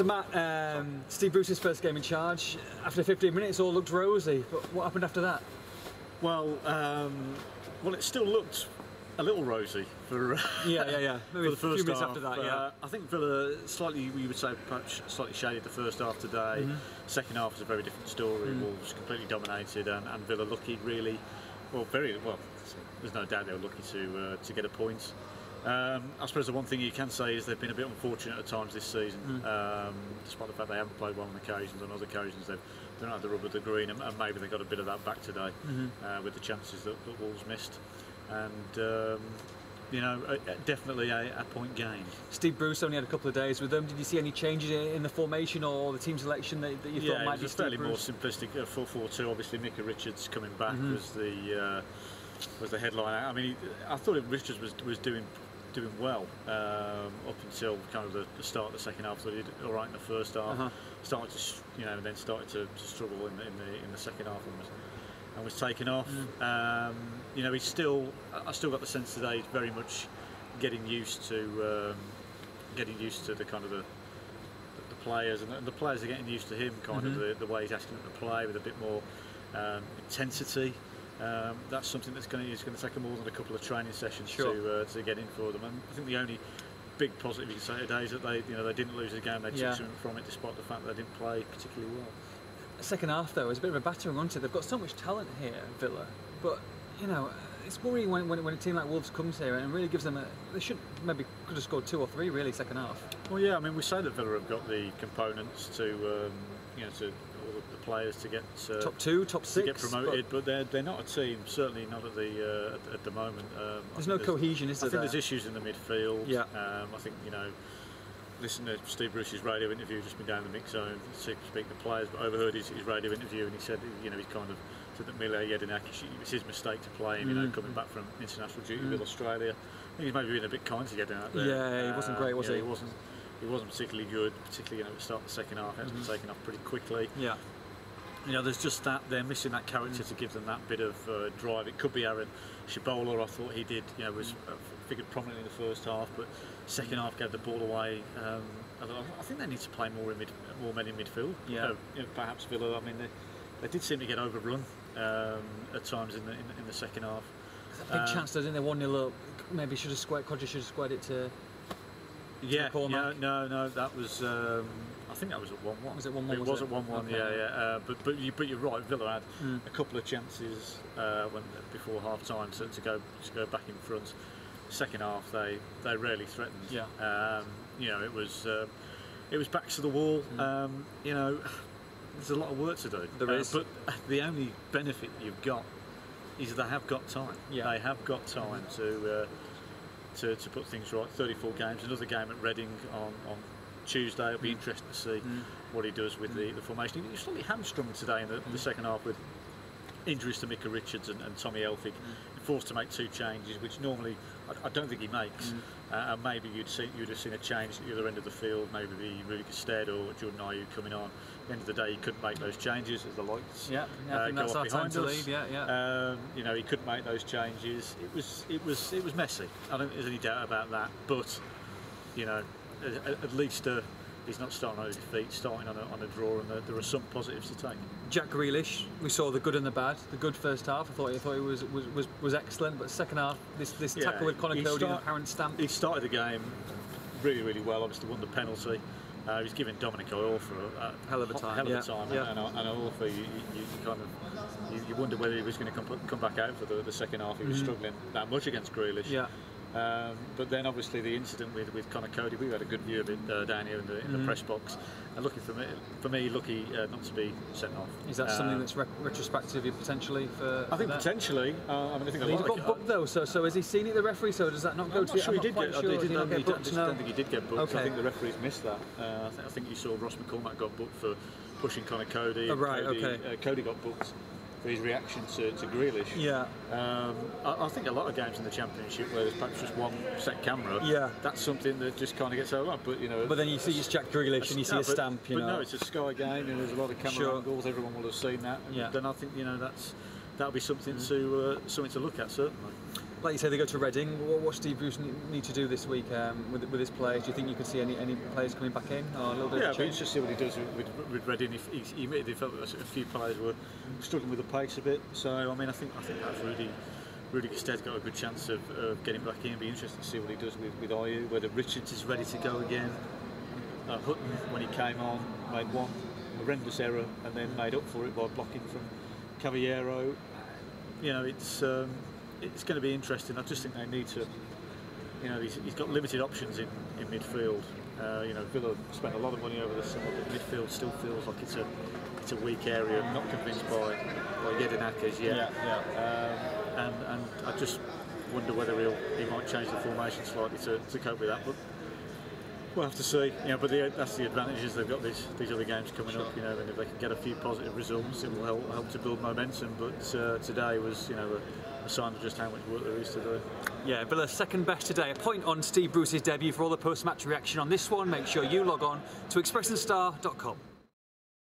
So Matt, Steve Bruce's first game in charge. After 15 minutes, all looked rosy. But what happened after that? Well, it still looked a little rosy for Maybe for the first few minutes half. after that. Yeah, I think Villa slightly, we would say, perhaps slightly shaded the first half today. Second half was a very different story. Wolves completely dominated, and Villa lucky, really, very well. There's no doubt they were lucky to get a point. I suppose the one thing you can say is they've been a bit unfortunate at times this season, despite the fact they haven't played well on occasions. On other occasions, they've not had the rub of the green, and maybe they got a bit of that back today with the chances that Wolves missed. And definitely a point gained. Steve Bruce only had a couple of days with them. Did you see any changes in the formation or the team selection that you thought might be fairly more simplistic 4-4-2. Obviously, Micah Richards coming back was the headline. I mean, I thought Richards was doing well up until kind of the start of the second half. So he did all right in the first half. Started to then started to struggle in the second half and was taken off. He's still. I still got the sense today he's very much getting used to the kind of the players, and the players are getting used to him. Kind of the way he's asking them to play with a bit more intensity. That's something that's going to take them more than a couple of training sessions to get in for them. And I think the only big positive you can say today is that they didn't lose the game. They took something from it, despite the fact that they didn't play particularly well. Second half though is a bit of a battering, wasn't it? They've got so much talent here, Villa, but it's worrying when a team like Wolves comes here and really gives them they could have scored 2 or 3 really second half. Well, yeah, I mean, we say that Villa have got the components to all the players to get top 2, top 6 to get promoted, but they're not a team. Certainly not at the moment. There's no cohesion, is there? I think there's issues in the midfield. Yeah. I think listen to Steve Bruce's radio interview, just been down in the mix zone to speak to players, but overheard his radio interview, and he said he kind of said that Maher it was his mistake to play him, coming back from international duty with Australia. I think he's maybe been a bit kind to get out there. Yeah, he wasn't great, was he? He wasn't particularly good, particularly at the start of the second half. It's been taken off pretty quickly. Yeah. There's just that they're missing that character to give them that bit of drive. It could be Aaron Shibola. I thought he did, was figured prominently in the first half, but second half gave the ball away. I think they need to play more men in midfield. Yeah. Perhaps Villa. I mean, they did seem to get overrun at times in the second half. Big chance, didn't they? 1-0 up. Maybe Codger should have squared it to. No, that was. I think that was at 1-1. Was it 1-1? It was at 1-1. Okay. Yeah. But you're right. Villa had a couple of chances before half time to go back in front. Second half, they rarely threatened. Yeah. It was backs to the wall. There's a lot of work to do. There is. But the only benefit you've got is they have got time. Yeah. They have got time to put things right. 34 games. Another game at Reading on Tuesday. It'll be interesting to see what he does with the formation. He was slightly hamstrung today in the second half with injuries to Micah Richards and Tommy Elphick. Forced to make 2 changes, which normally I don't think he makes. And maybe you'd have seen a change at the other end of the field. Maybe the Rudy Gestede or Jordan Ayew coming on. At the end of the day, he couldn't make those changes as the lights I think that's our time to leave. He couldn't make those changes. It was messy. I don't think there's any doubt about that. But at least he's not starting on his feet, starting on a draw, and there are some positives to take. Jack Grealish, we saw the good and the bad. The good first half, I thought he was excellent, but second half, this tackle with Conor Cody and apparent stamp. He started the game really, really well. Obviously, won the penalty. He was giving Dominic Iorfa a hell of a time. And Iorfa, you wonder whether he was going to come back out for the second half. He was struggling that much against Grealish. Yeah. But then obviously the incident with Conor Cody, we had a good view of it down here in the press box, and lucky not to be sent off. Is that something that's retrospective potentially for? I think that? Potentially. I think he got booked though. So has he seen it, the referee? So does that not go to? Sure, he did get. I don't think he did get booked. Okay. I think the referees missed that. I think you saw Ross McCormack got booked for pushing Conor Cody. Oh, right. Okay. Cody got booked for his reaction to Grealish. Yeah. I think a lot of games in the Championship where there's perhaps just one set camera. Yeah. That's something that just kind of gets overlooked. But then you see it's Jack Grealish and you see a stamp. But no, it's a Sky game and there's a lot of camera angles. Everyone will have seen that. Yeah. Then I think that's that'll be something to look at, certainly. Like you say, they go to Reading. What Steve Bruce need to do this week with his players? Do you think you can see any players coming back in, or a little bit Yeah, of it'll be change? interesting to see what he does with Reading. If he admitted he felt that a few players were struggling with the pace a bit. So I mean, I think that's Rudy Gested's got a good chance of getting back in. It'll be interesting to see what he does with IU. Whether Richards is ready to go again. Hutton, when he came on, made one horrendous error and then made up for it by blocking from Caballero. You know, it's going to be interesting. I just think they need to. You know, he's got limited options in midfield. You know, Villa spent a lot of money over the summer, but midfield still feels like it's a weak area. I'm not convinced by Jedinak as yet. And I just wonder whether he might change the formation slightly to cope with that. But we'll have to see. You know, but that's the advantage is they've got these other games coming up. You know, and if they can get a few positive results, it will help to build momentum. But today was, you know, a sign of just how much work there is to do. Yeah, Villa's second best today. A point on Steve Bruce's debut. For all the post-match reaction on this one, make sure you log on to expressandstar.com.